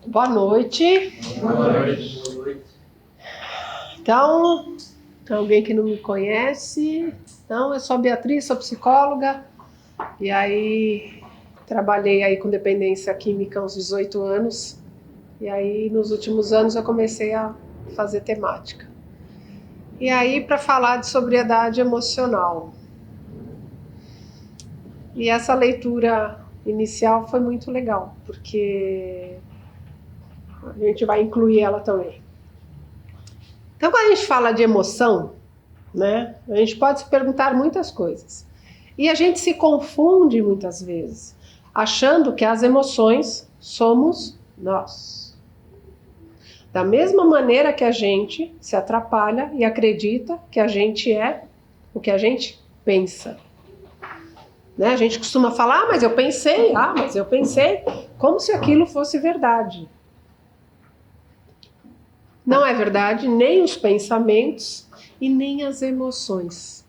Boa noite. Boa noite. Então, tem alguém que não me conhece? Não, eu sou a Beatriz, sou psicóloga. E aí, trabalhei aí com dependência química há uns 18 anos. E aí, nos últimos anos, eu comecei a fazer temática. E aí, para falar de sobriedade emocional. E essa leitura inicial foi muito legal, porque a gente vai incluir ela também. Então, quando a gente fala de emoção, né, a gente pode se perguntar muitas coisas. E a gente se confunde muitas vezes, achando que as emoções somos nós. Da mesma maneira que a gente se atrapalha e acredita que a gente é o que a gente pensa. Né? A gente costuma falar, mas eu pensei, como se aquilo fosse verdade. Não é verdade nem os pensamentos e nem as emoções.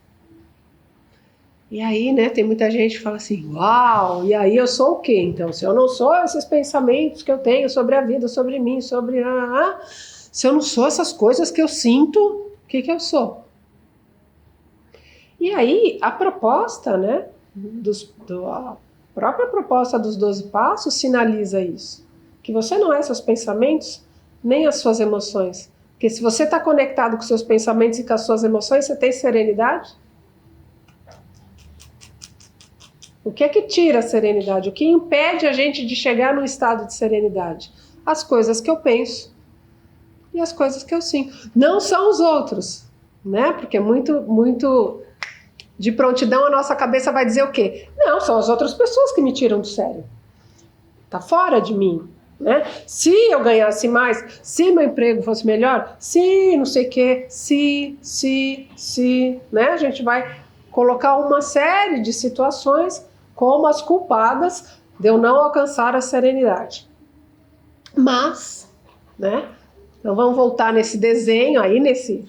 E aí, né, tem muita gente que fala assim, uau, e aí eu sou o quê então? Se eu não sou esses pensamentos que eu tenho sobre a vida, sobre mim, sobre... se eu não sou essas coisas que eu sinto, o que eu sou? E aí, a proposta, né, a própria proposta dos 12 passos sinaliza isso. Que você não é seus pensamentos, nem as suas emoções. Porque se você está conectado com seus pensamentos e com as suas emoções, você tem serenidade? O que é que tira a serenidade? O que impede a gente de chegar num estado de serenidade? As coisas que eu penso e as coisas que eu sinto. Não são os outros, né? Porque muito de prontidão a nossa cabeça vai dizer o quê? Não, são as outras pessoas que me tiram do sério. Tá fora de mim. Né? Se eu ganhasse mais, se meu emprego fosse melhor, se não sei o que, se, né? A gente vai colocar uma série de situações como as culpadas de eu não alcançar a serenidade. Mas, né? Então vamos voltar nesse desenho aí, nesse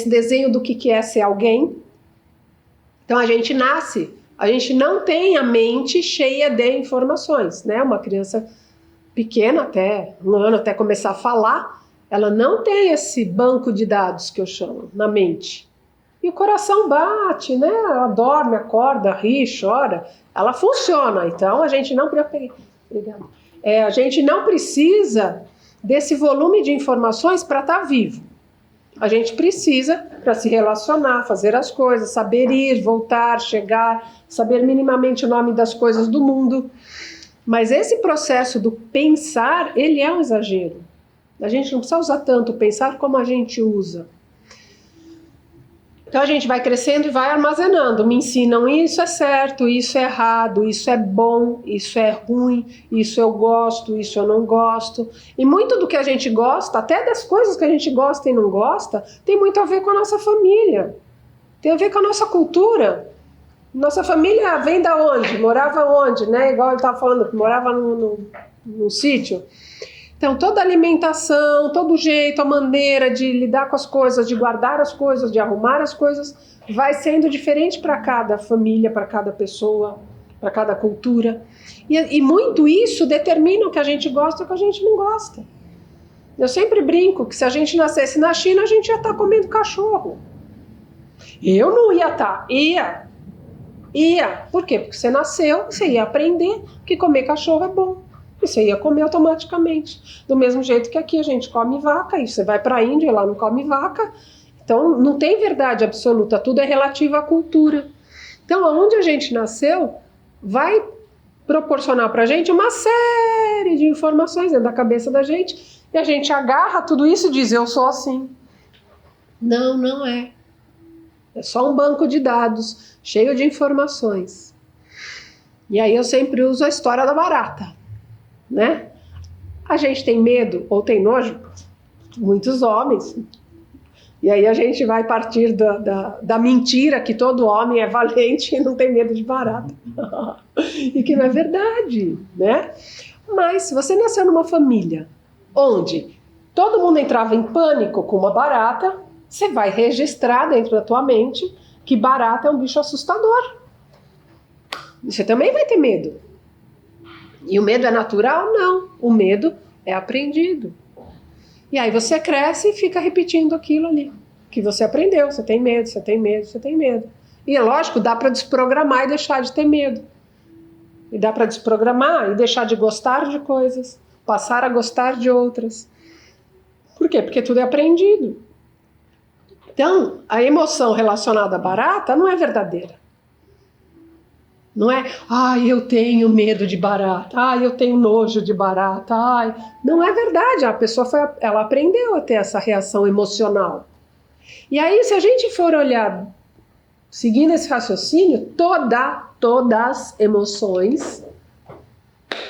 desenho do que é ser alguém. Então a gente nasce. A gente não tem a mente cheia de informações, né? Uma criança pequena, até 1 ano, até começar a falar, ela não tem esse banco de dados que eu chamo, na mente. E o coração bate, né? Ela dorme, acorda, ri, chora. Ela funciona. Então, a gente não... Obrigada. A gente não precisa desse volume de informações para estar vivo. A gente precisa para se relacionar, fazer as coisas, saber ir, voltar, chegar, saber minimamente o nome das coisas do mundo. Mas esse processo do pensar, ele é um exagero. A gente não precisa usar tanto o pensar como a gente usa. Então a gente vai crescendo e vai armazenando. Me ensinam isso é certo, isso é errado, isso é bom, isso é ruim, isso eu gosto, isso eu não gosto. E muito do que a gente gosta, até das coisas que a gente gosta e não gosta, tem muito a ver com a nossa família. Tem a ver com a nossa cultura. Nossa família vem da onde? Morava onde? Né? Igual ele estava falando, morava num sítio. Então, toda a alimentação, todo o jeito, a maneira de lidar com as coisas, de guardar as coisas, de arrumar as coisas, vai sendo diferente para cada família, para cada pessoa, para cada cultura. E muito isso determina o que a gente gosta e o que a gente não gosta. Eu sempre brinco que se a gente nascesse na China, a gente ia estar comendo cachorro. Eu não ia estar, ia. Por quê? Porque você nasceu, você ia aprender que comer cachorro é bom. E você ia comer automaticamente. Do mesmo jeito que aqui a gente come vaca, e você vai para a Índia e lá não come vaca. Então não tem verdade absoluta, tudo é relativo à cultura. Então aonde a gente nasceu vai proporcionar para a gente uma série de informações dentro da cabeça da gente, e a gente agarra tudo isso e diz, eu sou assim. Não, não é. É só um banco de dados cheio de informações. E aí eu sempre uso a história da barata. Né? A gente tem medo ou tem nojo? Muitos homens. E aí a gente vai partir da mentira que todo homem é valente e não tem medo de barata. E que não é verdade, né? Mas se você nasceu numa família onde todo mundo entrava em pânico com uma barata, você vai registrar dentro da tua mente que barata é um bicho assustador. Você também vai ter medo. E o medo é natural? Não. O medo é aprendido. E aí você cresce e fica repetindo aquilo ali que você aprendeu. Você tem medo, você tem medo, você tem medo. E é lógico, dá para desprogramar e deixar de ter medo. E dá para desprogramar e deixar de gostar de coisas, passar a gostar de outras. Por quê? Porque tudo é aprendido. Então, a emoção relacionada à barata não é verdadeira. Não é, eu tenho medo de barata, eu tenho nojo de barata, Não é verdade, a pessoa ela aprendeu a ter essa reação emocional. E aí, se a gente for olhar, seguindo esse raciocínio, todas emoções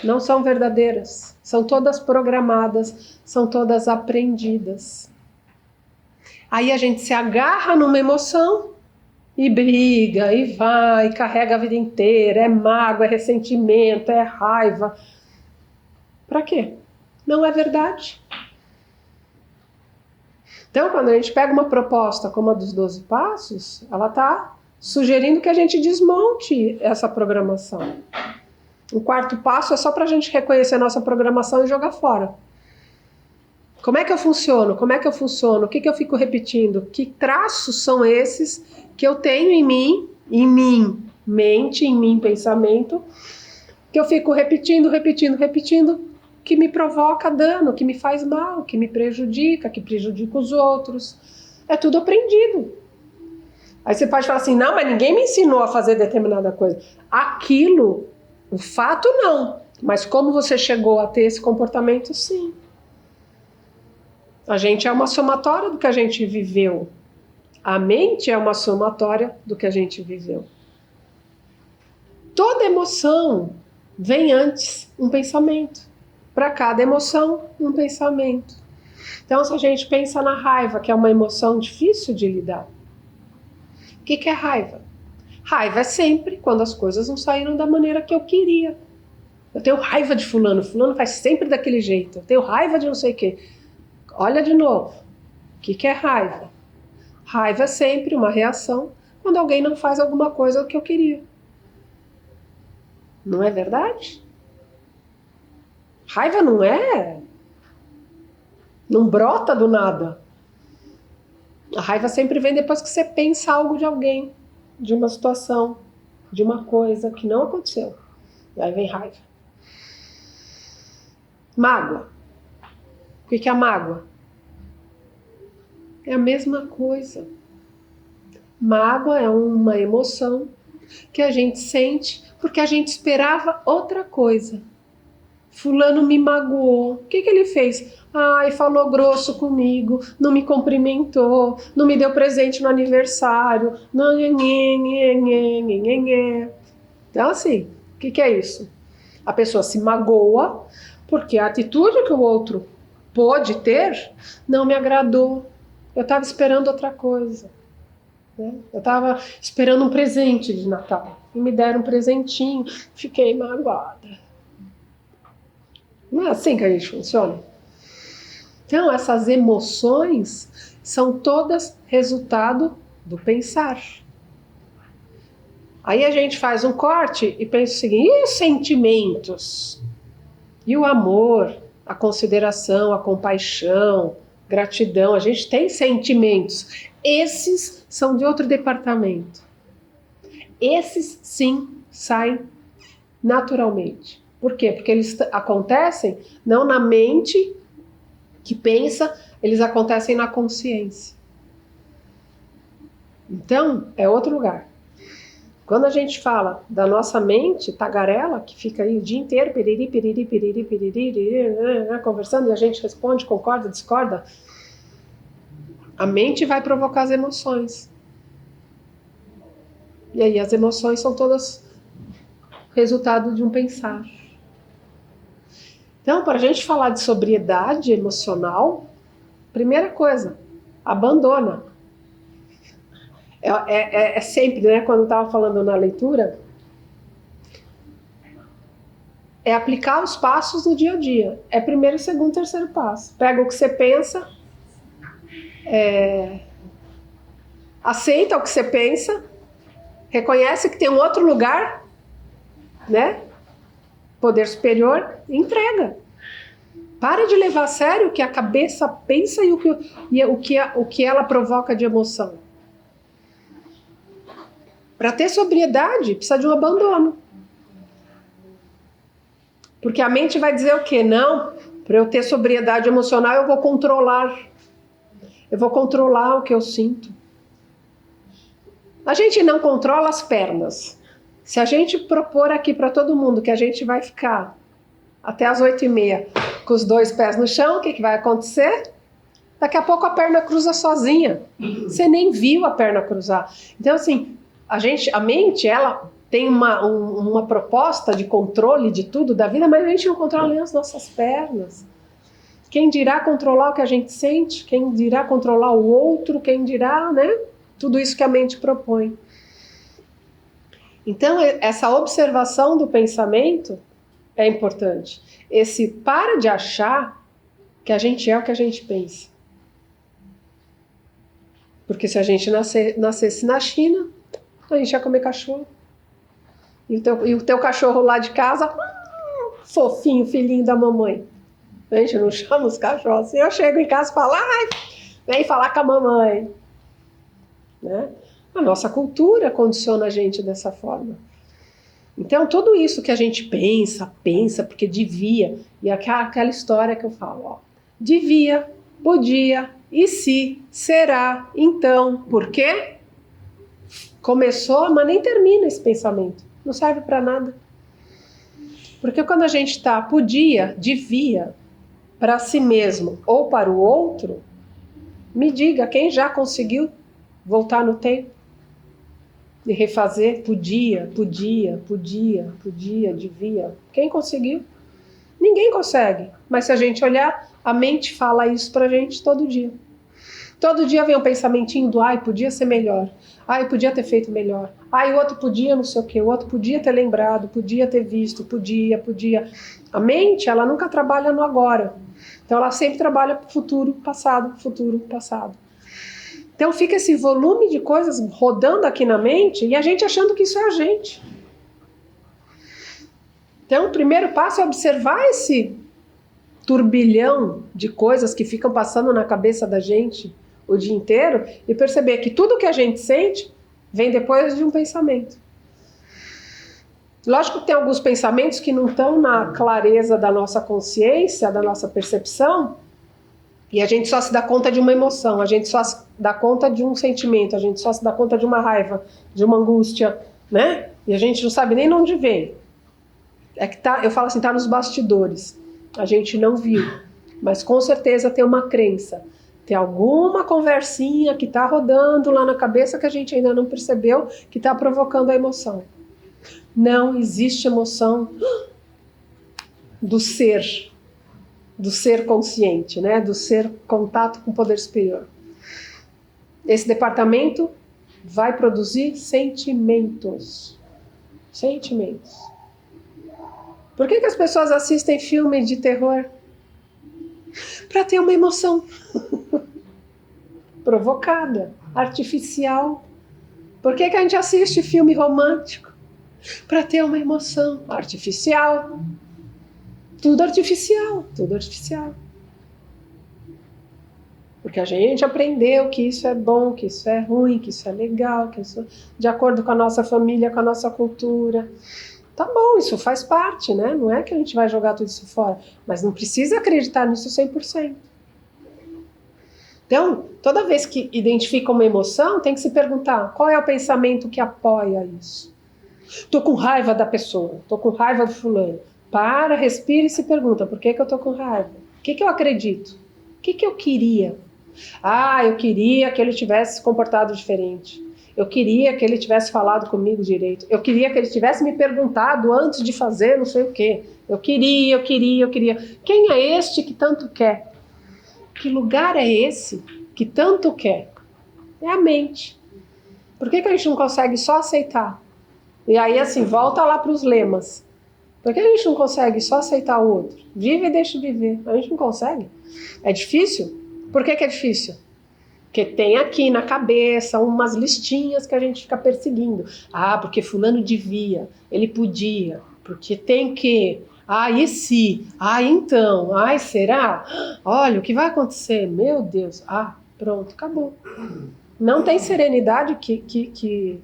não são verdadeiras, são todas programadas, são todas aprendidas. Aí a gente se agarra numa emoção e briga, e vai, e carrega a vida inteira, é mágoa, é ressentimento, é raiva. Pra quê? Não é verdade. Então, quando a gente pega uma proposta como a dos 12 passos, ela está sugerindo que a gente desmonte essa programação. O quarto passo é só para a gente reconhecer a nossa programação e jogar fora. Como é que eu funciono? Como é que eu funciono? O que eu fico repetindo? Que traços são esses que eu tenho em mim, mente, em mim, pensamento, que eu fico repetindo, que me provoca dano, que me faz mal, que me prejudica, que prejudica os outros. É tudo aprendido. Aí você pode falar assim, não, mas ninguém me ensinou a fazer determinada coisa. Aquilo, o fato não, mas como você chegou a ter esse comportamento, sim. A gente é uma somatória do que a gente viveu. A mente é uma somatória do que a gente viveu. Toda emoção vem antes um pensamento. Para cada emoção, um pensamento. Então, se a gente pensa na raiva, que é uma emoção difícil de lidar. O que é raiva? Raiva é sempre quando as coisas não saíram da maneira que eu queria. Eu tenho raiva de fulano faz sempre daquele jeito. Eu tenho raiva de não sei o quê. Olha de novo, o que é raiva? Raiva é sempre uma reação quando alguém não faz alguma coisa que eu queria. Não é verdade? Raiva não brota do nada. A raiva sempre vem depois que você pensa algo de alguém, de uma situação, de uma coisa que não aconteceu. E aí vem raiva. Mágoa. O que é a mágoa? É a mesma coisa. Mágoa é uma emoção que a gente sente porque a gente esperava outra coisa. Fulano me magoou. O que ele fez? Falou grosso comigo, não me cumprimentou, não me deu presente no aniversário. Então, assim, o que é isso? A pessoa se magoa porque a atitude que o outro pôde ter não me agradou. Eu estava esperando outra coisa. Né? Eu estava esperando um presente de Natal. E me deram um presentinho. Fiquei magoada. Não é assim que a gente funciona? Então, essas emoções são todas resultado do pensar. Aí a gente faz um corte e pensa o seguinte, e os sentimentos? E o amor, a consideração, a compaixão, gratidão, a gente tem sentimentos. Esses são de outro departamento. Esses, sim, saem naturalmente. Por quê? Porque eles acontecem não na mente que pensa, eles acontecem na consciência. Então, é outro lugar. Quando a gente fala da nossa mente tagarela, que fica aí o dia inteiro, piriri, piriri, piriri, piriri, conversando, e a gente responde, concorda, discorda, a mente vai provocar as emoções. E aí as emoções são todas resultado de um pensar. Então, para a gente falar de sobriedade emocional, primeira coisa, abandona. É sempre, né, quando eu estava falando na leitura, é aplicar os passos no dia a dia. É primeiro, segundo, terceiro passo. Pega o que você pensa, aceita o que você pensa, reconhece que tem um outro lugar né? Poder superior entrega. Para de levar a sério o que a cabeça pensa e o que ela provoca de emoção. Para ter sobriedade, precisa de um abandono. Porque a mente vai dizer o quê? Não, para eu ter sobriedade emocional, eu vou controlar. Eu vou controlar o que eu sinto. A gente não controla as pernas. Se a gente propor aqui para todo mundo que a gente vai ficar até as 8h30 com os 2 pés no chão, o que vai acontecer? Daqui a pouco a perna cruza sozinha. Você nem viu a perna cruzar. Então, assim, a mente, ela tem uma proposta de controle de tudo da vida, mas a gente não controla nem as nossas pernas. Quem dirá controlar o que a gente sente? Quem dirá controlar o outro? Quem dirá, né? Tudo isso que a mente propõe. Então, essa observação do pensamento é importante. Esse para de achar que a gente é o que a gente pensa. Porque se a gente nascesse na China, a gente ia comer cachorro. E o teu cachorro lá de casa, fofinho, filhinho da mamãe. A gente não chama os cachorros assim. Eu chego em casa e falo, ai, vem falar com a mamãe. Né? A nossa cultura condiciona a gente dessa forma. Então, tudo isso que a gente pensa, porque devia, e aquela história que eu falo, ó, devia, podia, e se, será, então, por quê? Começou, mas nem termina esse pensamento, não serve para nada. Porque quando a gente está podia, devia, para si mesmo ou para o outro, me diga, quem já conseguiu voltar no tempo? E refazer, podia, devia. Quem conseguiu? Ninguém consegue. Mas se a gente olhar, a mente fala isso pra gente todo dia. Todo dia vem um pensamentinho do, ai, podia ser melhor. Ai, podia ter feito melhor. Ai, o outro podia não sei o quê. O outro podia ter lembrado, podia ter visto, podia. A mente, ela nunca trabalha no agora. Então ela sempre trabalha pro futuro, passado. Então fica esse volume de coisas rodando aqui na mente e a gente achando que isso é a gente. Então o primeiro passo é observar esse turbilhão de coisas que ficam passando na cabeça da gente o dia inteiro e perceber que tudo que a gente sente vem depois de um pensamento. Lógico que tem alguns pensamentos que não estão na clareza da nossa consciência, da nossa percepção, e a gente só se dá conta de uma emoção, a gente só se dá conta de um sentimento, a gente só se dá conta de uma raiva, de uma angústia, né? E a gente não sabe nem de onde vem. É que tá, eu falo assim, tá nos bastidores. A gente não viu, mas com certeza tem uma crença. Tem alguma conversinha que tá rodando lá na cabeça que a gente ainda não percebeu, que tá provocando a emoção. Não existe emoção do ser consciente, né? Do ser contato com o poder superior. Esse departamento vai produzir sentimentos. Sentimentos. Por que as pessoas assistem filme de terror? Para ter uma emoção provocada, artificial. Por que a gente assiste filme romântico? Para ter uma emoção artificial. Tudo artificial. Porque a gente aprendeu que isso é bom, que isso é ruim, que isso é legal, que isso de acordo com a nossa família, com a nossa cultura. Tá bom, isso faz parte, né? Não é que a gente vai jogar tudo isso fora, mas não precisa acreditar nisso 100%. Então, toda vez que identifica uma emoção, tem que se perguntar qual é o pensamento que apoia isso. Tô com raiva da pessoa, tô com raiva do fulano. Para, respira e se pergunta, por que eu tô com raiva? O que eu acredito? O que eu queria? Ah, eu queria que ele tivesse se comportado diferente. Eu queria que ele tivesse falado comigo direito. Eu queria que ele tivesse me perguntado antes de fazer não sei o quê. Eu queria. Quem é este que tanto quer? Que lugar é esse que tanto quer? É a mente. Por que a gente não consegue só aceitar? E aí, assim, volta lá para os lemas. Por que a gente não consegue só aceitar o outro? Vive e deixa viver. A gente não consegue. É difícil? Por que é difícil? Porque tem aqui na cabeça umas listinhas que a gente fica perseguindo. Ah, porque fulano devia, ele podia. Porque tem que, e se? Então? Será? Olha, o que vai acontecer? Meu Deus. Pronto, acabou. Não tem serenidade que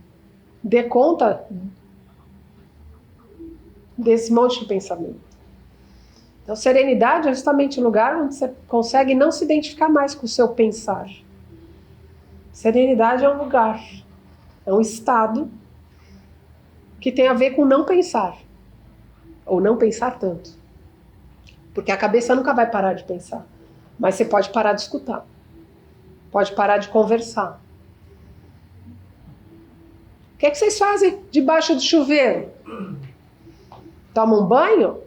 dê conta desse monte de pensamento. Então, serenidade é justamente o lugar onde você consegue não se identificar mais com o seu pensar. Serenidade é um lugar, é um estado que tem a ver com não pensar, ou não pensar tanto. Porque a cabeça nunca vai parar de pensar, mas você pode parar de escutar, pode parar de conversar. O que é que vocês fazem debaixo do chuveiro? Tomam um banho?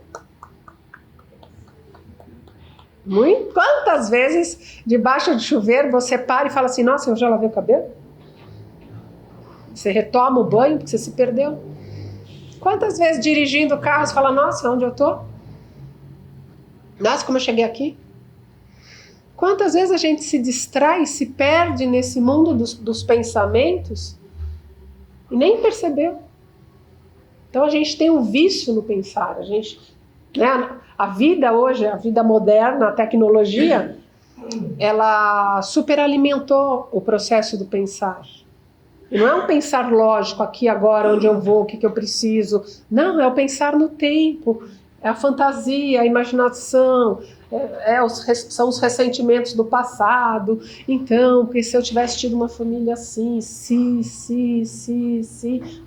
Quantas vezes debaixo do chuveiro você para e fala assim, nossa, eu já lavei o cabelo? Você retoma o banho porque você se perdeu. Quantas vezes dirigindo o carro você fala, nossa, onde eu tô? Nossa, como eu cheguei aqui? Quantas vezes a gente se distrai, se perde nesse mundo dos pensamentos e nem percebeu? Então a gente tem um vício no pensar. A vida hoje, a vida moderna, a tecnologia, ela superalimentou o processo do pensar. E não é um pensar lógico, aqui, agora, onde eu vou, o que eu preciso. Não, é o pensar no tempo, é a fantasia, a imaginação, são os ressentimentos do passado. Então, porque se eu tivesse tido uma família assim, se.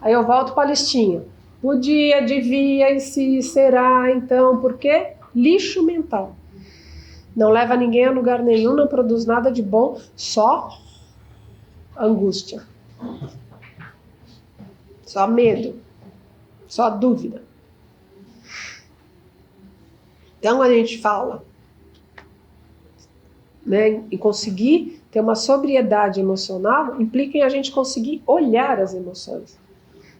Aí eu volto para a listinha. Podia, devia, e se, será, então, por quê? Lixo mental. Não leva ninguém a lugar nenhum, não produz nada de bom, só angústia. Só medo. Só dúvida. Então a gente fala, né, em conseguir ter uma sobriedade emocional, implica em a gente conseguir olhar as emoções.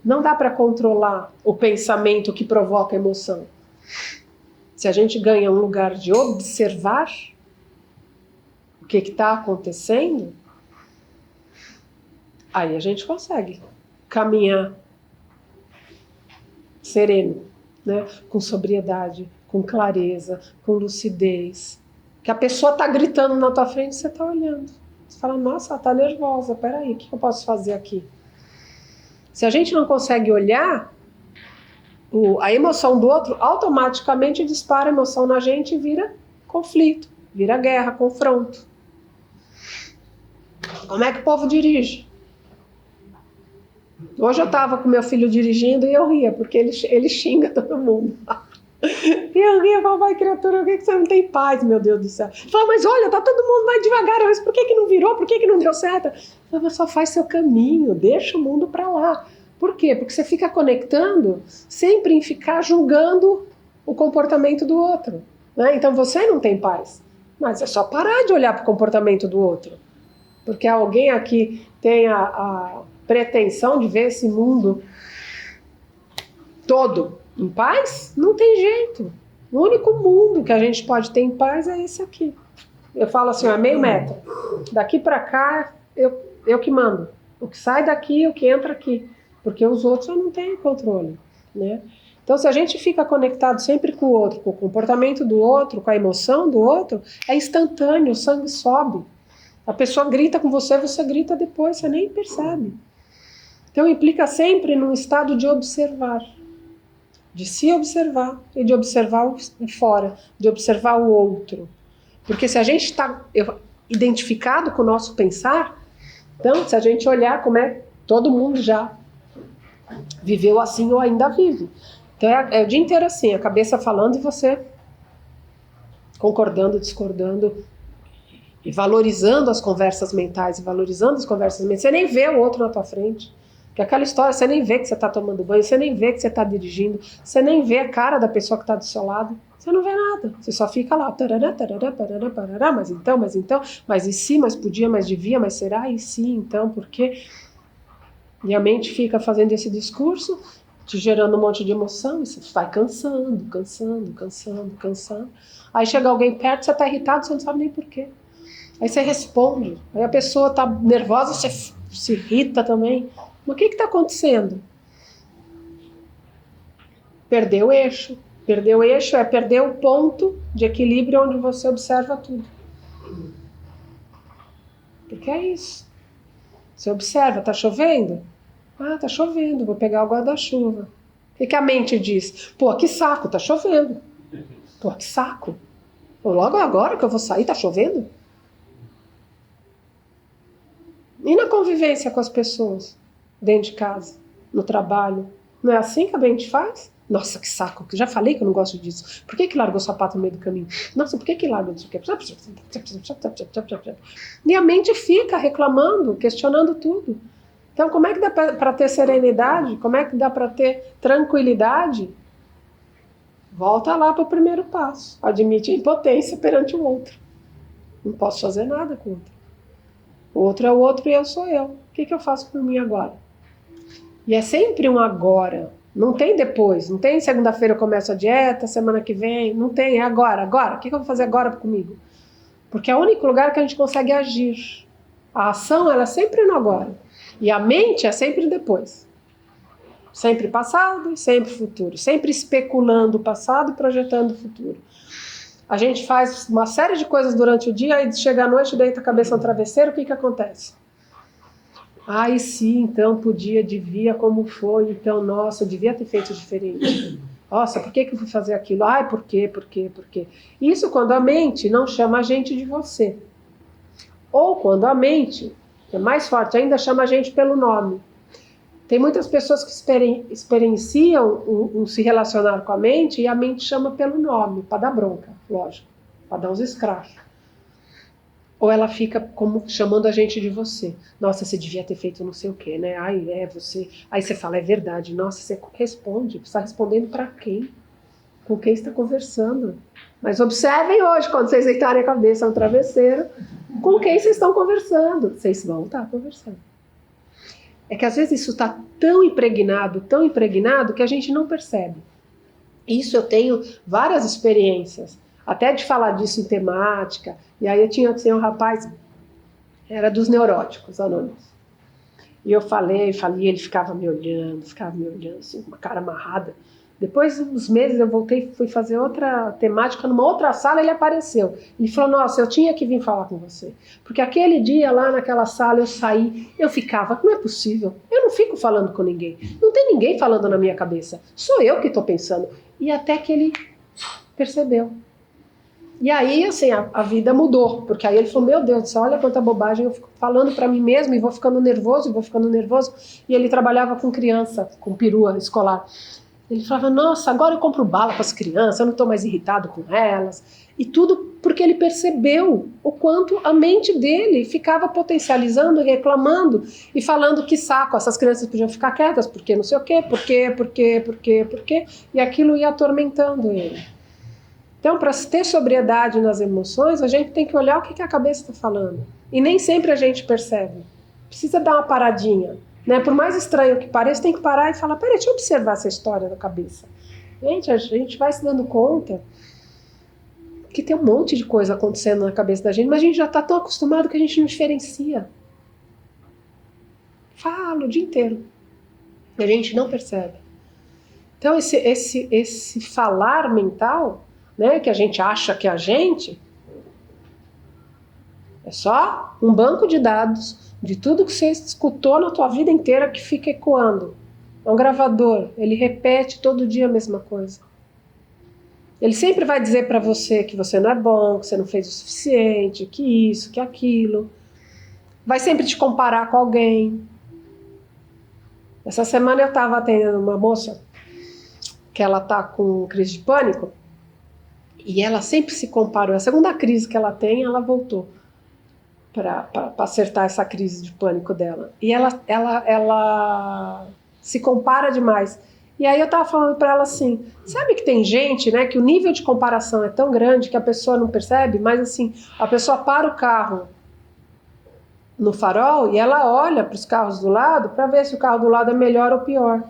Não dá para controlar o pensamento que provoca a emoção. Se a gente ganha um lugar de observar o que está acontecendo, aí a gente consegue caminhar sereno, né? Com sobriedade, com clareza, com lucidez. Que a pessoa está gritando na tua frente e você está olhando. Você fala, nossa, ela está nervosa, peraí, o que eu posso fazer aqui? Se a gente não consegue olhar a emoção do outro, automaticamente dispara a emoção na gente e vira conflito, vira guerra, confronto. Como é que o povo dirige? Hoje eu estava com meu filho dirigindo e eu ria, porque ele xinga todo mundo. E eu ria, papai, criatura, por que você não tem paz, meu Deus do céu? Ele fala, mas olha, tá todo mundo mais devagar, mas por que não virou, por que não deu certo? Eu falo, só faz seu caminho, deixa o mundo pra lá. Por quê? Porque você fica conectando sempre em ficar julgando o comportamento do outro, né? Então você não tem paz, mas é só parar de olhar para o comportamento do outro, porque alguém aqui tem a pretensão de ver esse mundo todo em paz? Não tem jeito. O único mundo que a gente pode ter em paz é esse aqui. Eu falo assim, ó, meio metro. Daqui para cá, eu que mando. O que sai daqui, o que entra aqui. Porque os outros eu não tenho controle, né? Então, se a gente fica conectado sempre com o outro, com o comportamento do outro, com a emoção do outro, é instantâneo, o sangue sobe. A pessoa grita com você, você grita depois, você nem percebe. Então, implica sempre num estado de observar. De se observar e de observar o fora, de observar o outro. Porque se a gente está identificado com o nosso pensar, então, se a gente olhar como é, todo mundo já viveu assim ou ainda vive. Então é o dia inteiro assim, a cabeça falando e você concordando, discordando e valorizando as conversas mentais, Você nem vê o outro na tua frente. Que aquela história, você nem vê que você está tomando banho, você nem vê que você está dirigindo, você nem vê a cara da pessoa que está do seu lado, você não vê nada, você só fica lá, tarará, mas então, mas e se, mas podia, mas devia, mas será, e se, então, por quê? E a mente fica fazendo esse discurso, te gerando um monte de emoção, e você vai cansando. Aí chega alguém perto, você está irritado, você não sabe nem por quê. Aí você responde, aí a pessoa está nervosa, você se irrita também. Mas o que está acontecendo? Perder o eixo. Perder o eixo é perder o ponto de equilíbrio onde você observa tudo. Porque é isso. Você observa, tá chovendo? Ah, tá chovendo, vou pegar o guarda-chuva. O que a mente diz? Pô, que saco, tá chovendo. Pô, que saco. Logo agora que eu vou sair, tá chovendo? E na convivência com as pessoas? Dentro de casa, no trabalho. Não é assim que a mente faz? Nossa, que saco. Já falei que eu não gosto disso. Por que largou o sapato no meio do caminho? Nossa, por que largou isso aqui? E a mente fica reclamando, questionando tudo. Então, como é que dá para ter serenidade? Como é que dá para ter tranquilidade? Volta lá para o primeiro passo. Admite a impotência perante o outro. Não posso fazer nada com o outro. O outro é o outro e eu sou eu. O que eu faço por mim agora? E é sempre um agora. Não tem depois. Não tem segunda-feira eu começo a dieta, semana que vem. Não tem, é agora. Agora. O que eu vou fazer agora comigo? Porque é o único lugar que a gente consegue agir. A ação, ela é sempre no agora. E a mente é sempre depois. Sempre passado e sempre futuro. Sempre especulando o passado e projetando o futuro. A gente faz uma série de coisas durante o dia, aí chega à noite, deita a cabeça no travesseiro, o que acontece? Ai, sim, então podia, devia, como foi, então, nossa, eu devia ter feito diferente. Nossa, por que eu fui fazer aquilo? Ai, por quê? Isso quando a mente não chama a gente de você. Ou quando a mente, que é mais forte ainda, chama a gente pelo nome. Tem muitas pessoas que experienciam um se relacionar com a mente e a mente chama pelo nome, para dar bronca, lógico, para dar uns escrachos. Ou ela fica como chamando a gente de você. Nossa, você devia ter feito não sei o quê, né? Ai, você. Aí você fala, é verdade. Nossa, você responde. Você está respondendo para quem? Com quem está conversando? Mas observem hoje, quando vocês deitarem a cabeça no travesseiro, com quem vocês estão conversando. Vocês vão estar conversando. É que às vezes isso está tão impregnado, que a gente não percebe. Isso eu tenho várias experiências, até de falar disso em temática. E aí eu tinha assim, um rapaz, era dos neuróticos anônimos. E eu falei, ele ficava me olhando assim, com uma cara amarrada. Depois de uns meses eu voltei, fui fazer outra temática, numa outra sala ele apareceu. Ele falou, nossa, eu tinha que vir falar com você. Porque aquele dia lá naquela sala eu saí, eu ficava, não é possível, eu não fico falando com ninguém. Não tem ninguém falando na minha cabeça, sou eu que estou pensando. E até que ele percebeu. E aí, assim, a vida mudou. Porque aí ele falou, meu Deus do céu, olha quanta bobagem, eu fico falando para mim mesmo e vou ficando nervoso. E ele trabalhava com criança, com perua escolar. Ele falava, nossa, agora eu compro bala para as crianças, eu não estou mais irritado com elas. E tudo porque ele percebeu o quanto a mente dele ficava potencializando, reclamando e falando que saco, essas crianças podiam ficar quietas, porque não sei o quê, por quê. E aquilo ia atormentando ele. Então, para ter sobriedade nas emoções, a gente tem que olhar o que a cabeça está falando. E nem sempre a gente percebe. Precisa dar uma paradinha. Né? Por mais estranho que pareça, tem que parar e falar, peraí, deixa eu observar essa história da cabeça. Gente, a gente vai se dando conta que tem um monte de coisa acontecendo na cabeça da gente, mas a gente já está tão acostumado que a gente não diferencia. Fala o dia inteiro. E a gente não percebe. Então, esse falar mental, né, que a gente acha que é a gente, é só um banco de dados de tudo que você escutou na tua vida inteira que fica ecoando. É um gravador, ele repete todo dia a mesma coisa. Ele sempre vai dizer para você que você não é bom, que você não fez o suficiente, que isso, que aquilo. Vai sempre te comparar com alguém. Essa semana eu estava atendendo uma moça que ela está com crise de pânico e ela sempre se comparou. A segunda crise que ela tem, ela voltou para acertar essa crise de pânico dela. E ela se compara demais. E aí eu estava falando para ela assim, sabe que tem gente, né, que o nível de comparação é tão grande que a pessoa não percebe, mas assim, a pessoa para o carro no farol e ela olha para os carros do lado para ver se o carro do lado é melhor ou pior.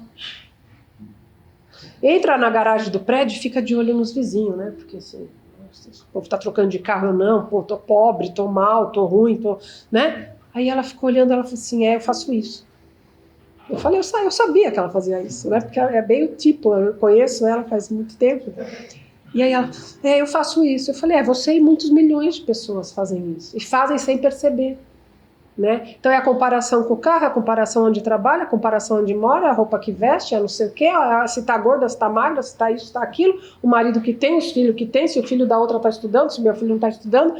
Entra na garagem do prédio e fica de olho nos vizinhos, né, porque assim... o povo tá trocando de carro, eu não, pô, tô pobre, tô mal, tô ruim, né? Aí ela ficou olhando, ela falou assim, eu faço isso. Eu falei, eu sabia que ela fazia isso, né? Porque é bem o tipo, eu conheço ela faz muito tempo. E aí ela, eu faço isso. Eu falei, você e muitos milhões de pessoas fazem isso. E fazem sem perceber. Né? Então é a comparação com o carro, a comparação onde trabalha, a comparação onde mora, a roupa que veste, a não sei o quê, se tá gorda, se tá magra, se tá isso, se tá aquilo, o marido que tem, os filhos que tem, se o filho da outra tá estudando, se meu filho não tá estudando.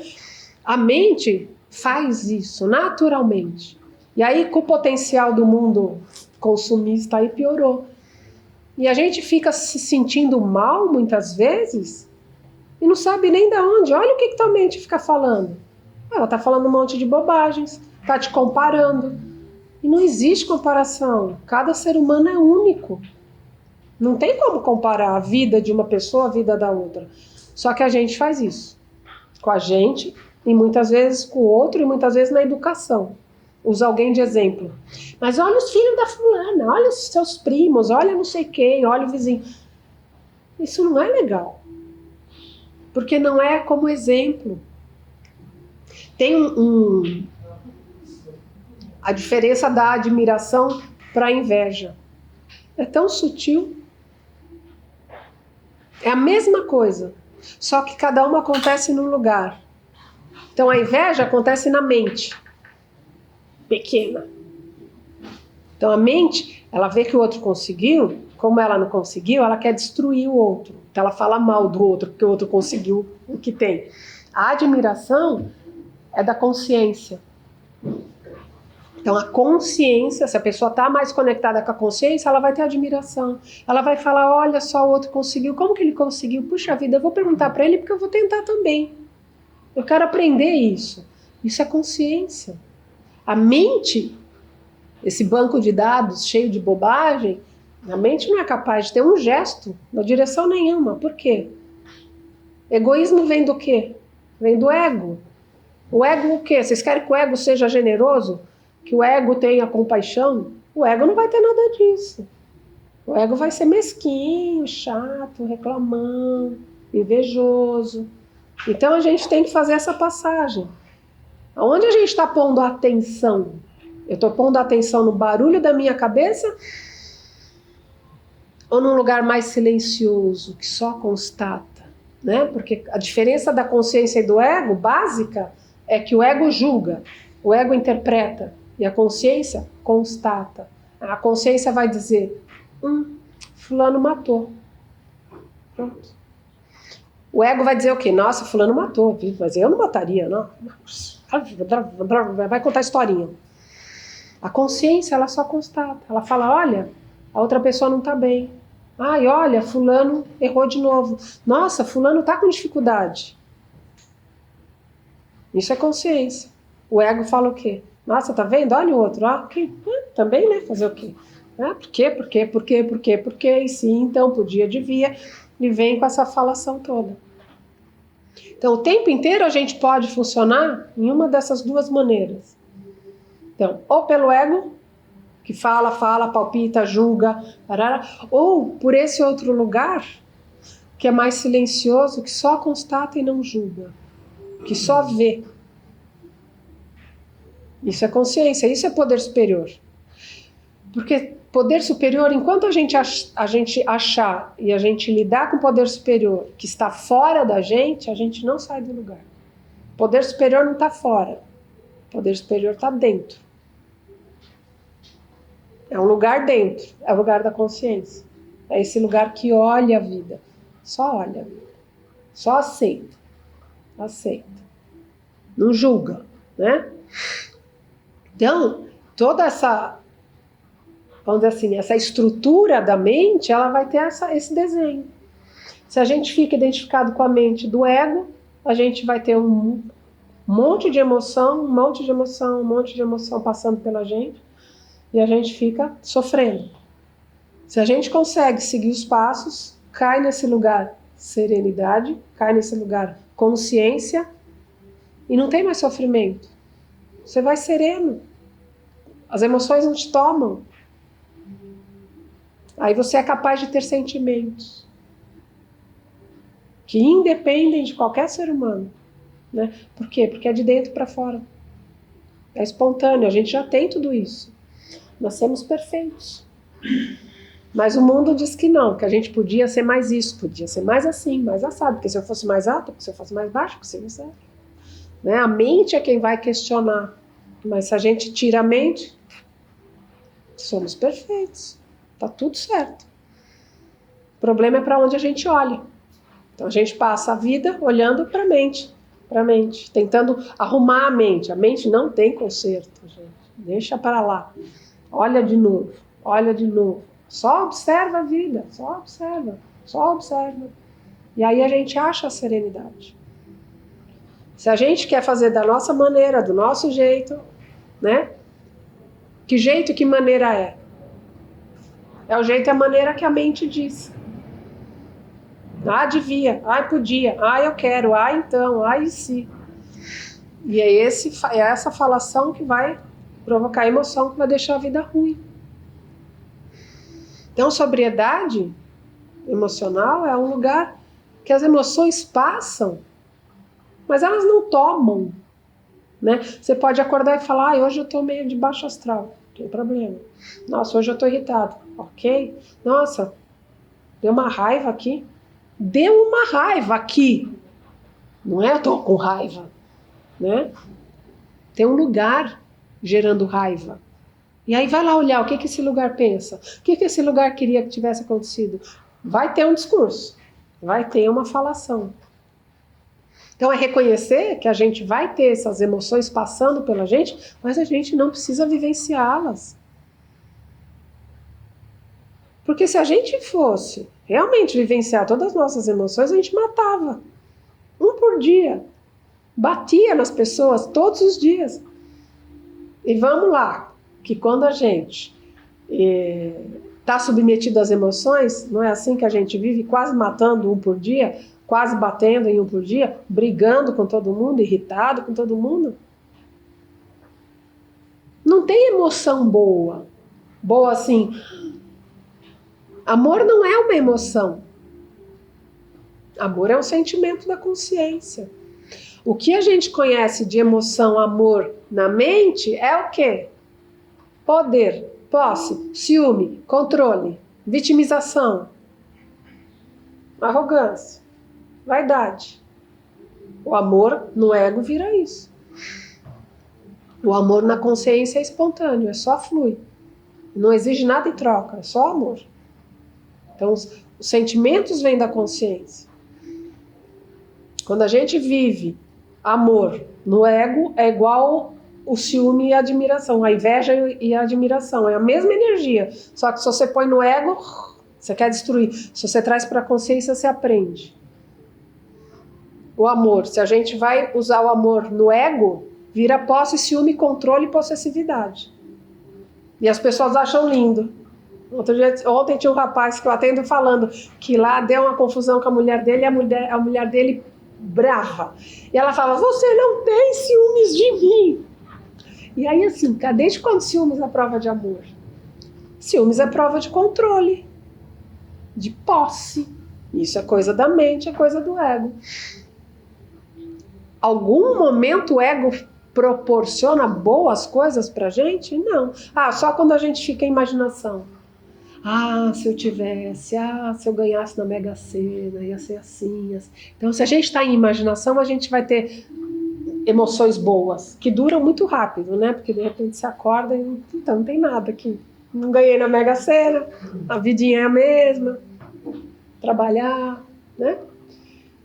A mente faz isso naturalmente. E aí com o potencial do mundo consumista aí piorou. E a gente fica se sentindo mal muitas vezes e não sabe nem de onde. Olha o que a mente fica falando. Ela tá falando um monte de bobagens, tá te comparando. E não existe comparação. Cada ser humano é único. Não tem como comparar a vida de uma pessoa à vida da outra. Só que a gente faz isso. Com a gente, e muitas vezes com o outro, e muitas vezes na educação. Usa alguém de exemplo. Mas olha os filhos da fulana, olha os seus primos, olha não sei quem, olha o vizinho. Isso não é legal. Porque não é como exemplo. Tem a diferença da admiração para a inveja. É tão sutil. É a mesma coisa, só que cada uma acontece num lugar. Então a inveja acontece na mente, pequena. Então a mente, ela vê que o outro conseguiu, como ela não conseguiu, ela quer destruir o outro. Então ela fala mal do outro, porque o outro conseguiu o que tem. A admiração é da consciência. Então a consciência, se a pessoa está mais conectada com a consciência, ela vai ter admiração. Ela vai falar, olha só, o outro conseguiu, como que ele conseguiu? Puxa vida, eu vou perguntar para ele porque eu vou tentar também. Eu quero aprender isso. Isso é consciência. A mente, esse banco de dados cheio de bobagem, a mente não é capaz de ter um gesto na direção nenhuma. Por quê? Egoísmo vem do quê? Vem do ego. O ego o quê? Vocês querem que o ego seja generoso? Que o ego tenha compaixão? O ego não vai ter nada disso. O ego vai ser mesquinho, chato, reclamão, invejoso. Então a gente tem que fazer essa passagem. Aonde a gente está pondo a atenção? Eu estou pondo a atenção no barulho da minha cabeça ou num lugar mais silencioso, que só constata? Né? Porque a diferença da consciência e do ego, básica, é que o ego julga, o ego interpreta e a consciência constata. A consciência vai dizer, fulano matou. Pronto. O ego vai dizer o quê? Nossa, fulano matou, mas eu não mataria, não. Vai contar historinha. A consciência, ela só constata. Ela fala, olha, a outra pessoa não está bem. Ai, olha, fulano errou de novo. Nossa, fulano está com dificuldade. Isso é consciência. O ego fala o quê? Nossa, tá vendo? Olha o outro. Também, né? Fazer o quê? Por quê? E sim, então, podia, devia. E vem com essa falação toda. Então, o tempo inteiro a gente pode funcionar em uma dessas duas maneiras. Então, ou pelo ego, que fala, palpita, julga, parara, ou por esse outro lugar, que é mais silencioso, que só constata e não julga, que só vê. Isso é consciência, isso é poder superior. Porque poder superior, enquanto a gente achar e a gente lidar com o poder superior que está fora da gente, a gente não sai do lugar. Poder superior não está fora. Poder superior está dentro. É um lugar dentro. É o lugar da consciência. É esse lugar que olha a vida. Só olha a vida. Só aceita. Aceita. Não julga, né? Então, toda essa, vamos dizer assim, essa estrutura da mente, ela vai ter esse desenho. Se a gente fica identificado com a mente do ego, a gente vai ter um monte de emoção, passando pela gente, e a gente fica sofrendo. Se a gente consegue seguir os passos, cai nesse lugar serenidade, cai nesse lugar consciência, e não tem mais sofrimento. Você vai sereno. As emoções não te tomam. Aí você é capaz de ter sentimentos que independem de qualquer ser humano. Né? Por quê? Porque é de dentro para fora. É espontâneo, a gente já tem tudo isso. Nascemos perfeitos. Mas o mundo diz que não, que a gente podia ser mais isso, podia ser mais assim, mais assado, porque se eu fosse mais alto, porque se eu fosse mais baixo, porque se eu fosse... Né? A mente é quem vai questionar. Mas se a gente tira a mente, somos perfeitos. Tá tudo certo. O problema é para onde a gente olha. Então a gente passa a vida olhando para a mente, tentando arrumar a mente. A mente não tem conserto, gente. Deixa para lá. Olha de novo, olha de novo. Só observa a vida, só observa, só observa. E aí a gente acha a serenidade. Se a gente quer fazer da nossa maneira, do nosso jeito, né? Que jeito, que maneira é? É o jeito e a maneira que a mente diz. Ah, devia, ah, podia, ah, eu quero, ah, então, ah, e se. E é essa falação que vai provocar emoção, que vai deixar a vida ruim. Então, sobriedade emocional é um lugar que as emoções passam, mas elas não tomam. Né? Você pode acordar e falar, hoje eu estou meio de baixo astral, não tem problema. Nossa, hoje eu estou irritado, ok? Nossa, deu uma raiva aqui. Deu uma raiva aqui. Não é eu estou com raiva. Né? Tem um lugar gerando raiva. E aí vai lá olhar o que esse lugar pensa. O que esse lugar queria que tivesse acontecido. Vai ter um discurso. Vai ter uma falação. Então é reconhecer que a gente vai ter essas emoções passando pela gente, mas a gente não precisa vivenciá-las. Porque se a gente fosse realmente vivenciar todas as nossas emoções, a gente matava. Um por dia. Batia nas pessoas todos os dias. E vamos lá, que quando a gente está submetido às emoções, não é assim que a gente vive, quase matando um por dia, quase batendo em um por dia, brigando com todo mundo, irritado com todo mundo. Não tem emoção boa. Boa assim. Amor não é uma emoção. Amor é um sentimento da consciência. O que a gente conhece de emoção, amor na mente é o quê? Poder, posse, ciúme, controle, vitimização, arrogância, vaidade. O amor no ego vira isso. O amor na consciência é espontâneo, é só flui. Não exige nada em troca, é só amor. Então os sentimentos vêm da consciência. Quando a gente vive amor no ego, é igual o ciúme e a admiração, a inveja e a admiração. É a mesma energia, só que se você põe no ego, você quer destruir. Se você traz para a consciência, você aprende. O amor, se a gente vai usar o amor no ego, vira posse, ciúme, controle e possessividade. E as pessoas acham lindo. Ontem tinha um rapaz que eu atendo falando que lá deu uma confusão com a mulher dele e a mulher dele brava. E ela fala, você não tem ciúmes de mim. E aí assim, desde quando ciúmes é prova de amor? Ciúmes é prova de controle, de posse. Isso é coisa da mente, é coisa do ego. Algum momento o ego proporciona boas coisas pra gente? Não. Só quando a gente fica em imaginação. Se eu tivesse, se eu ganhasse na Mega Sena, ia ser assim, assim. Então, se a gente está em imaginação, a gente vai ter emoções boas, que duram muito rápido, né? Porque de repente você acorda e então, não tem nada aqui. Não ganhei na Mega Sena, a vidinha é a mesma, trabalhar, né?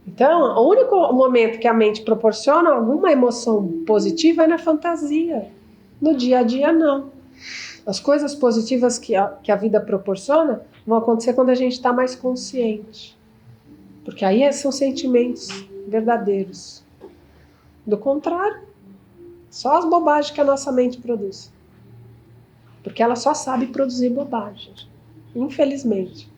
Então, o único momento que a mente proporciona alguma emoção positiva é na fantasia. No dia a dia, não. As coisas positivas que a vida proporciona vão acontecer quando a gente está mais consciente. Porque aí são sentimentos verdadeiros. Do contrário, só as bobagens que a nossa mente produz. Porque ela só sabe produzir bobagens. Infelizmente.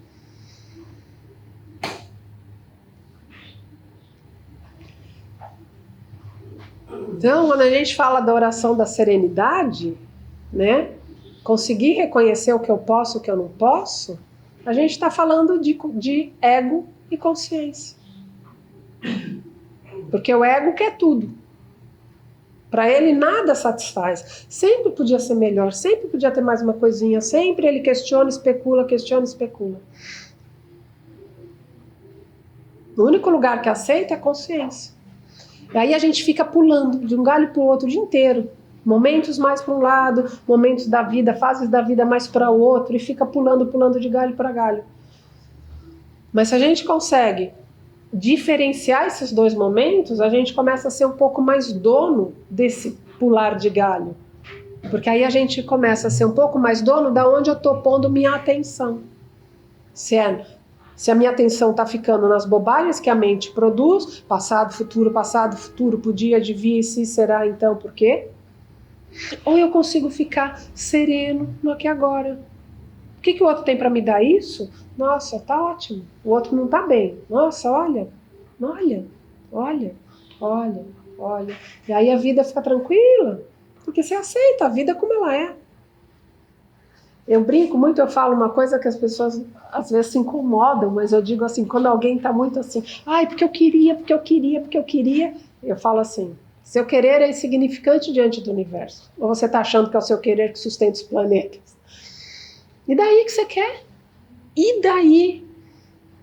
Então, quando a gente fala da oração da serenidade, né? Conseguir reconhecer o que eu posso e o que eu não posso, a gente está falando de ego e consciência. Porque o ego quer tudo. Para ele nada satisfaz. Sempre podia ser melhor, sempre podia ter mais uma coisinha, sempre ele questiona, especula, questiona, especula. O único lugar que aceita é a consciência. E aí a gente fica pulando de um galho para o outro o dia inteiro. Momentos mais para um lado, momentos da vida, fases da vida mais para o outro, e fica pulando de galho para galho. Mas se a gente consegue diferenciar esses dois momentos, a gente começa a ser um pouco mais dono desse pular de galho. Porque aí a gente começa a ser um pouco mais dono da onde eu estou pondo minha atenção. Se a minha atenção está ficando nas bobagens que a mente produz, passado, futuro, podia, devia, se, será, então, por quê? Ou eu consigo ficar sereno no aqui e agora. O que o outro tem para me dar isso? Nossa, tá ótimo. O outro não tá bem. Nossa, olha. E aí a vida fica tranquila, porque você aceita a vida como ela é. Eu brinco muito, eu falo uma coisa que as pessoas às vezes se incomodam, mas eu digo assim, quando alguém tá muito assim, ai, porque eu queria, eu falo assim, seu querer é insignificante diante do universo. Ou você tá achando que é o seu querer que sustenta os planetas? E daí que você quer? E daí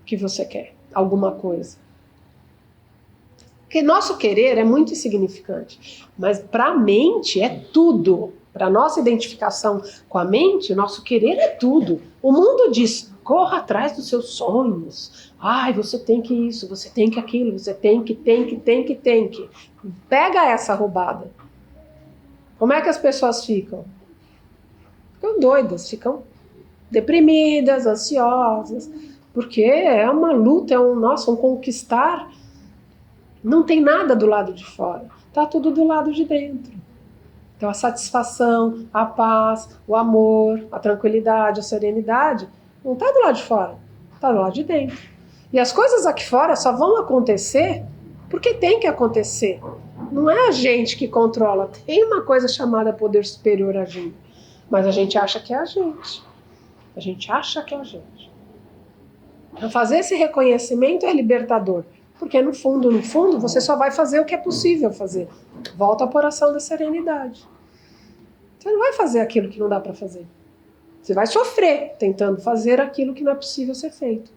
que você quer alguma coisa? Porque nosso querer é muito insignificante, mas para a mente é tudo. Para a nossa identificação com a mente, nosso querer é tudo. O mundo diz, corra atrás dos seus sonhos. Ai, você tem que isso, você tem que aquilo, você tem que. Pega essa roubada. Como é que as pessoas ficam? Ficam doidas, ficam deprimidas, ansiosas, porque é uma luta, é um conquistar. Não tem nada do lado de fora, tá tudo do lado de dentro. Então a satisfação, a paz, o amor, a tranquilidade, a serenidade, não tá do lado de fora, tá do lado de dentro. E as coisas aqui fora só vão acontecer porque tem que acontecer. Não é a gente que controla, tem uma coisa chamada poder superior agindo, mas a gente acha que é a gente. A gente acha que é a gente. Então, fazer esse reconhecimento é libertador. Porque no fundo, você só vai fazer o que é possível fazer. Volta à oração da serenidade. Você não vai fazer aquilo que não dá para fazer. Você vai sofrer tentando fazer aquilo que não é possível ser feito.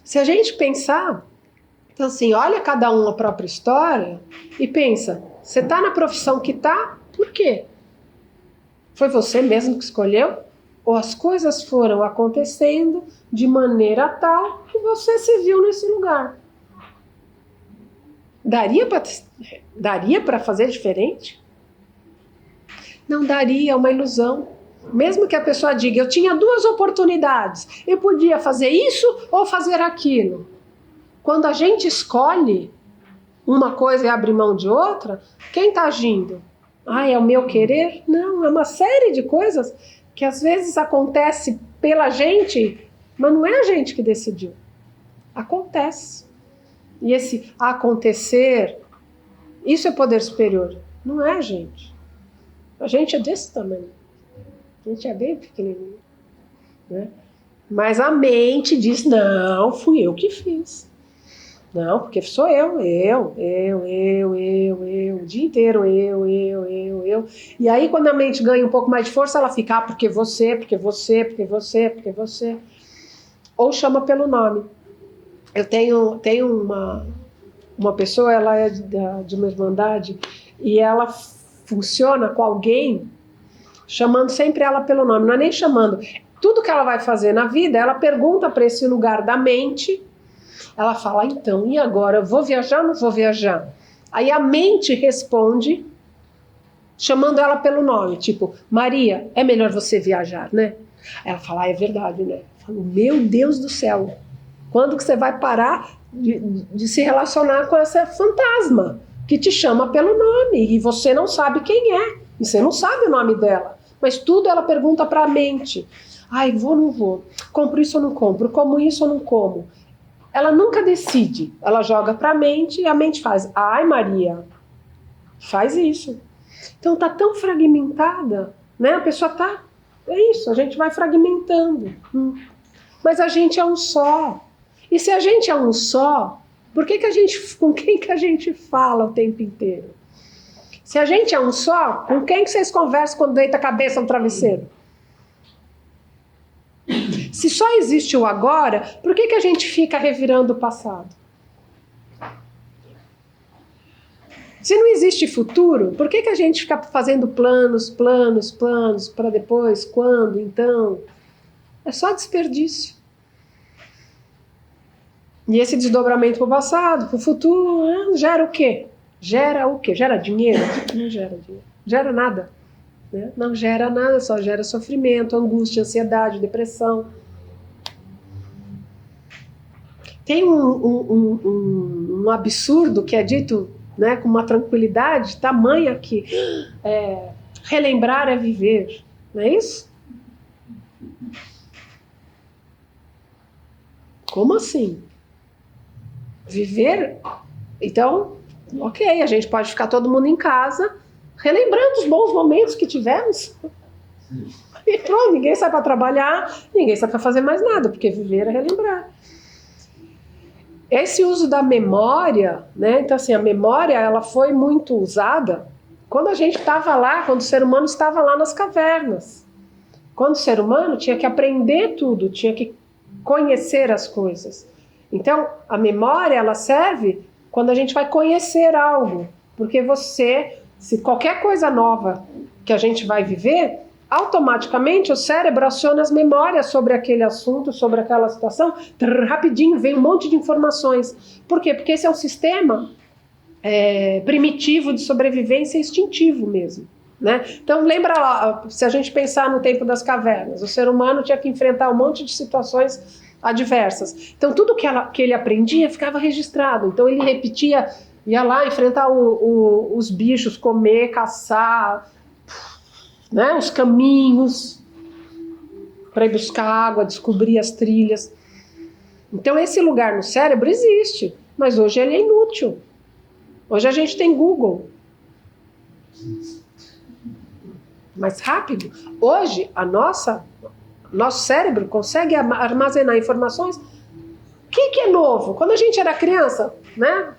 Se a gente pensar, então assim, olha cada um a própria história e pensa, você está na profissão que está, por quê? Foi você mesmo que escolheu? Ou as coisas foram acontecendo de maneira tal que você se viu nesse lugar? Daria para fazer diferente? Não daria, é uma ilusão. Mesmo que a pessoa diga, eu tinha 2 oportunidades, eu podia fazer isso ou fazer aquilo. Quando a gente escolhe uma coisa e abre mão de outra, quem está agindo? Ah, é o meu querer? Não, é uma série de coisas que às vezes acontece pela gente, mas não é a gente que decidiu. Acontece. E esse acontecer, isso é poder superior. Não é a gente. A gente é desse tamanho. A gente é bem pequenininho. Né? Mas a mente diz, não, fui eu que fiz. Não, porque sou eu, o dia inteiro, eu. E aí quando a mente ganha um pouco mais de força, ela fica, porque você. Ou chama pelo nome. Eu tenho uma pessoa, ela é de uma irmandade, e ela funciona com alguém chamando sempre ela pelo nome, não é nem chamando. Tudo que ela vai fazer na vida, ela pergunta para esse lugar da mente. Ela fala, então, e agora? Eu vou viajar ou não vou viajar? Aí a mente responde, chamando ela pelo nome, tipo, Maria, é melhor você viajar, né? Ela fala, é verdade, né? Eu falo, meu Deus do céu, quando que você vai parar de se relacionar com essa fantasma que te chama pelo nome e você não sabe quem é, e você não sabe o nome dela, mas tudo ela pergunta para a mente. Ai, vou ou não vou? Compro isso ou não compro? Como isso ou não como? Ela nunca decide, ela joga para a mente e a mente faz, ai Maria, faz isso. Então tá tão fragmentada, né? A pessoa tá, é isso, a gente vai fragmentando. Mas a gente é um só. E se a gente é um só, com quem que a gente fala o tempo inteiro? Se a gente é um só, com quem que vocês conversam quando deita a cabeça no travesseiro? Se só existe o agora, por que a gente fica revirando o passado? Se não existe futuro, por que a gente fica fazendo planos para depois, quando, então? É só desperdício. E esse desdobramento para o passado, para o futuro, gera o quê? Gera o quê? Gera dinheiro? Não gera dinheiro. Gera nada. Né? Não gera nada, só gera sofrimento, angústia, ansiedade, depressão. Tem um absurdo que é dito, né, com uma tranquilidade tamanha que relembrar é viver. Não é isso? Como assim? Viver? Então, ok, a gente pode ficar todo mundo em casa relembrando os bons momentos que tivemos. E pronto, ninguém sai para trabalhar, ninguém sai para fazer mais nada, porque viver é relembrar. Esse uso da memória, né? Então assim, a memória ela foi muito usada quando a gente estava lá, quando o ser humano estava lá nas cavernas. Quando o ser humano tinha que aprender tudo, tinha que conhecer as coisas. Então, a memória ela serve quando a gente vai conhecer algo, porque se qualquer coisa nova que a gente vai viver, automaticamente o cérebro aciona as memórias sobre aquele assunto, sobre aquela situação, rapidinho vem um monte de informações. Por quê? Porque esse é um sistema primitivo de sobrevivência instintivo mesmo. Né? Então lembra lá, se a gente pensar no tempo das cavernas, o ser humano tinha que enfrentar um monte de situações adversas. Então tudo que ele aprendia ficava registrado. Então ele repetia, ia lá enfrentar os bichos, comer, caçar, né, os caminhos para ir buscar água, descobrir as trilhas. Então esse lugar no cérebro existe, mas hoje ele é inútil. Hoje a gente tem Google. Mais rápido. Hoje nosso cérebro consegue armazenar informações. O que é novo? Quando a gente era criança, né?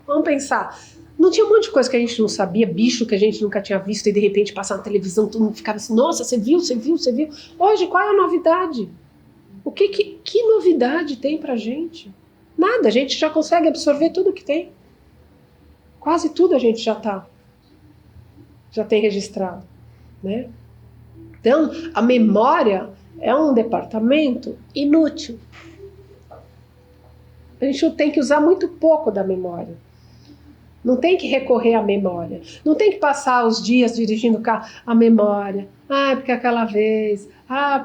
Vamos pensar. Não tinha um monte de coisa que a gente não sabia, bicho que a gente nunca tinha visto e de repente passar na televisão, todo mundo ficava assim, nossa, você viu? Hoje, qual é a novidade? Que novidade tem pra gente? Nada, a gente já consegue absorver tudo que tem. Quase tudo a gente já tem registrado, né? Então, a memória é um departamento inútil. A gente tem que usar muito pouco da memória. Não tem que recorrer à memória. Não tem que passar os dias dirigindo o carro. A memória. Porque aquela vez.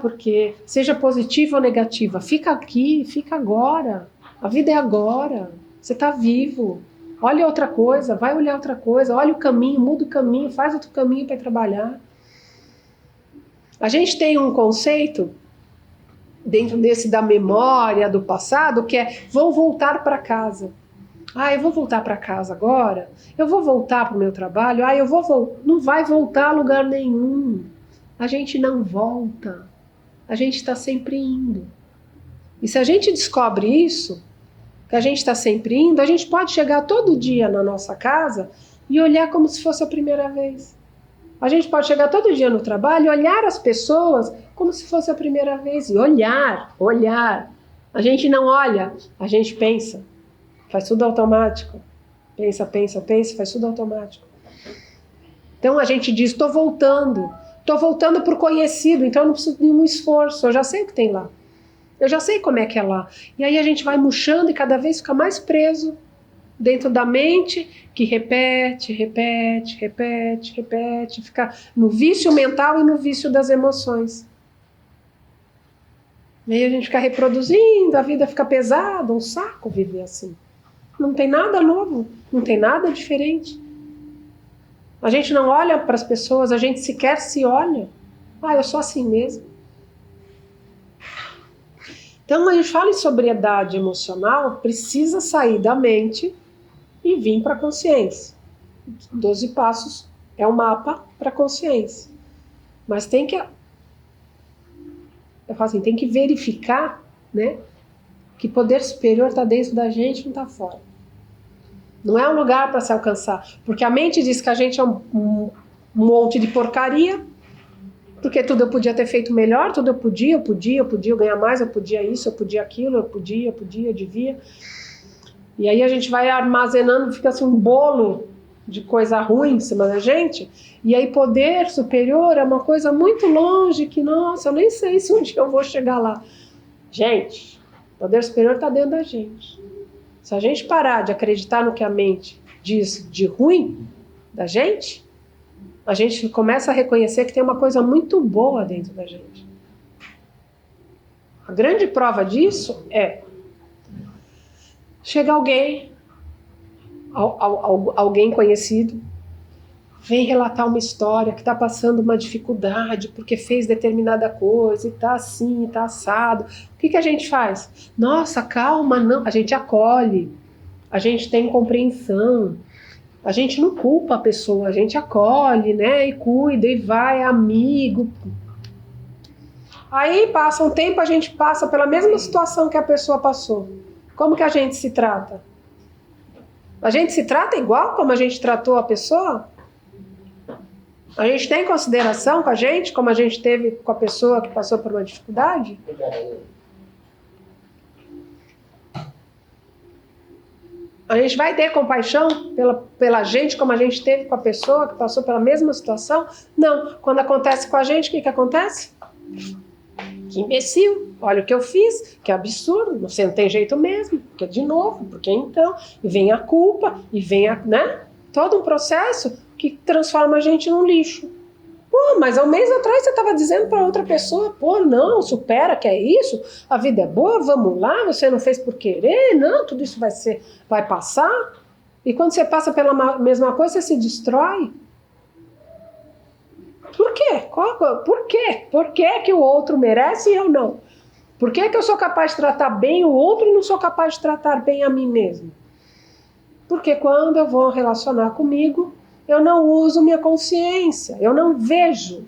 Porque. Seja positiva ou negativa. Fica aqui, fica agora. A vida é agora. Você está vivo. Olha outra coisa, vai olhar outra coisa. Olha o caminho, muda o caminho, faz outro caminho para trabalhar. A gente tem um conceito dentro desse da memória do passado que é vou voltar para casa. Eu vou voltar para casa agora? Eu vou voltar para o meu trabalho? Não vai voltar a lugar nenhum. A gente não volta. A gente está sempre indo. E se a gente descobre isso, que a gente está sempre indo, a gente pode chegar todo dia na nossa casa e olhar como se fosse a primeira vez. A gente pode chegar todo dia no trabalho e olhar as pessoas como se fosse a primeira vez. E olhar. A gente não olha, a gente pensa. Faz tudo automático. Pensa, faz tudo automático. Então a gente diz, estou voltando para o conhecido, então eu não preciso de nenhum esforço, eu já sei o que tem lá. Eu já sei como é que é lá. E aí a gente vai murchando e cada vez fica mais preso dentro da mente, que repete, fica no vício mental e no vício das emoções. E aí a gente fica reproduzindo, a vida fica pesada, um saco viver assim. Não tem nada novo, não tem nada diferente. A gente não olha para as pessoas, a gente sequer se olha. Eu sou assim mesmo. Então, a gente fala em sobriedade emocional, precisa sair da mente e vir para a consciência. 12 passos é o mapa para a consciência. Mas tem que verificar, né, que poder superior está dentro da gente, não está fora. Não é um lugar para se alcançar. Porque a mente diz que a gente é um monte de porcaria, porque tudo eu podia ter feito melhor, tudo eu podia ganhar mais, eu podia isso, eu podia aquilo, eu devia. E aí a gente vai armazenando, fica assim um bolo de coisa ruim em cima da gente. E aí poder superior é uma coisa muito longe, que nossa, eu nem sei se um dia eu vou chegar lá. Gente, poder superior está dentro da gente. Se a gente parar de acreditar no que a mente diz de ruim da gente, a gente começa a reconhecer que tem uma coisa muito boa dentro da gente. A grande prova disso é chega alguém conhecido, vem relatar uma história que está passando uma dificuldade porque fez determinada coisa e está assim, está assado. O que a gente faz? Nossa, calma, não. A gente acolhe, a gente tem compreensão, a gente não culpa a pessoa, a gente acolhe, né? E cuida, e vai, é amigo. Aí passa um tempo, a gente passa pela mesma situação que a pessoa passou. Como que a gente se trata? A gente se trata igual como a gente tratou a pessoa? A gente tem consideração com a gente, como a gente teve com a pessoa que passou por uma dificuldade? A gente vai ter compaixão pela gente, como a gente teve com a pessoa que passou pela mesma situação? Não. Quando acontece com a gente, o que acontece? Que imbecil, olha o que eu fiz, que absurdo, você não tem jeito mesmo, porque de novo, porque então, e vem a culpa, e vem né? Todo um processo que transforma a gente num lixo. Pô, mas há um mês atrás você estava dizendo para outra pessoa, pô, não, supera, que é isso, a vida é boa, vamos lá, você não fez por querer, não, tudo isso vai passar. E quando você passa pela mesma coisa, você se destrói. Por quê? Por quê? Por que o outro merece e eu não? Por que eu sou capaz de tratar bem o outro e não sou capaz de tratar bem a mim mesmo? Porque quando eu vou relacionar comigo, eu não uso minha consciência, eu não vejo,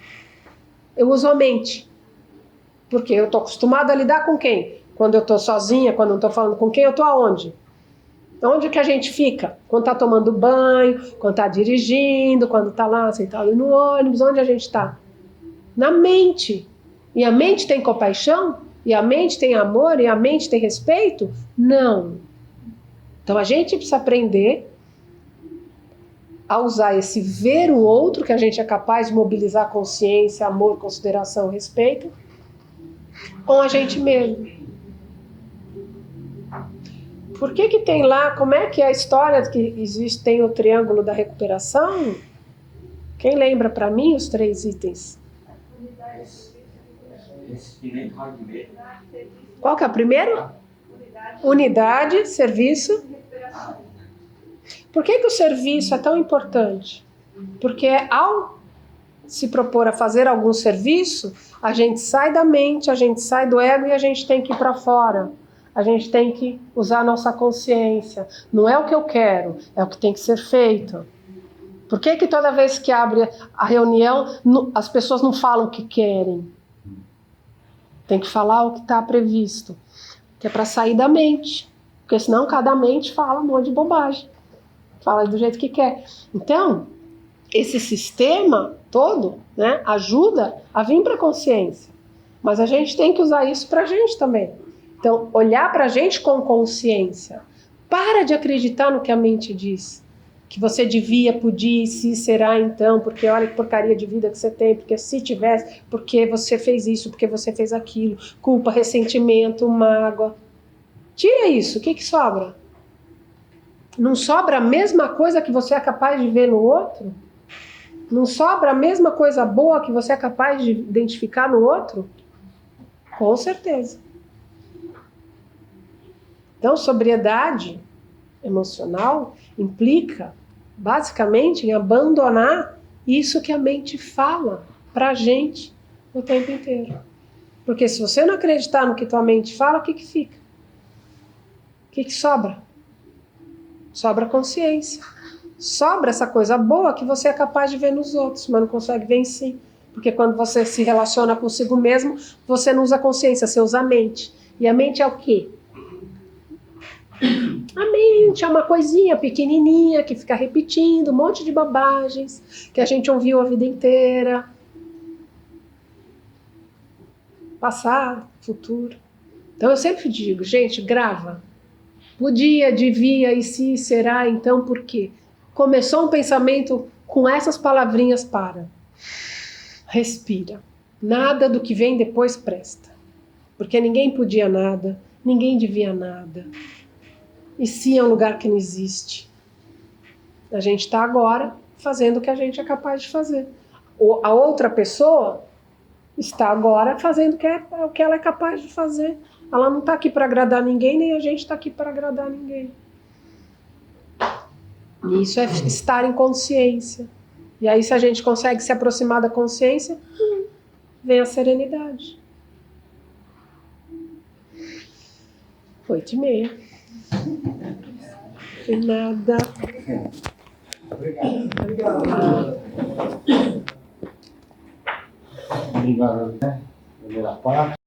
eu uso a mente. Porque eu estou acostumada a lidar com quem? Quando eu estou sozinha, quando não estou falando com quem, eu estou aonde? Onde que a gente fica? Quando está tomando banho, quando está dirigindo, quando está lá sentado no ônibus, onde a gente está? Na mente. E a mente tem compaixão? E a mente tem amor? E a mente tem respeito? Não. Então a gente precisa aprender a usar esse ver o outro, que a gente é capaz de mobilizar consciência, amor, consideração, respeito, com a gente mesmo. Por que tem lá, como é que é a história que existe, tem o triângulo da recuperação? Quem lembra para mim os 3 itens? Qual que é o primeiro? Unidade, serviço. Por que o serviço é tão importante? Porque ao se propor a fazer algum serviço, a gente sai da mente, a gente sai do ego e a gente tem que ir para fora. A gente tem que usar a nossa consciência. Não é o que eu quero, é o que tem que ser feito. Por que toda vez que abre a reunião, as pessoas não falam o que querem? Tem que falar o que está previsto. Que é para sair da mente. Porque senão cada mente fala um monte de bobagem. Fala do jeito que quer. Então, esse sistema todo, né, ajuda a vir para a consciência. Mas a gente tem que usar isso para a gente também. Então, olhar para a gente com consciência. Para de acreditar no que a mente diz. Que você devia, podia, se será então, porque olha que porcaria de vida que você tem, porque se tivesse, porque você fez isso, porque você fez aquilo. Culpa, ressentimento, mágoa. Tira isso, o que sobra? Não sobra a mesma coisa que você é capaz de ver no outro? Não sobra a mesma coisa boa que você é capaz de identificar no outro? Com certeza. Então, sobriedade emocional implica, basicamente, em abandonar isso que a mente fala pra gente o tempo inteiro. Porque se você não acreditar no que tua mente fala, o que fica? O que sobra? Sobra consciência. Sobra essa coisa boa que você é capaz de ver nos outros, mas não consegue ver em si. Porque quando você se relaciona consigo mesmo, você não usa consciência, você usa a mente. E a mente é o quê? A mente é uma coisinha pequenininha que fica repetindo um monte de bobagens que a gente ouviu a vida inteira. Passado, futuro. Então eu sempre digo, gente, grava. Podia, devia, e se, será, então por quê? Começou um pensamento com essas palavrinhas, para. Respira. Nada do que vem depois presta. Porque ninguém podia nada, ninguém devia nada. E se é um lugar que não existe. A gente está agora fazendo o que a gente é capaz de fazer. A outra pessoa está agora fazendo o que ela é capaz de fazer. Ela não está aqui para agradar ninguém, nem a gente está aqui para agradar ninguém. E isso é estar em consciência. E aí, se a gente consegue se aproximar da consciência, vem a serenidade. 8h30. De nada. Obrigado. Obrigado, né? Primeira parte.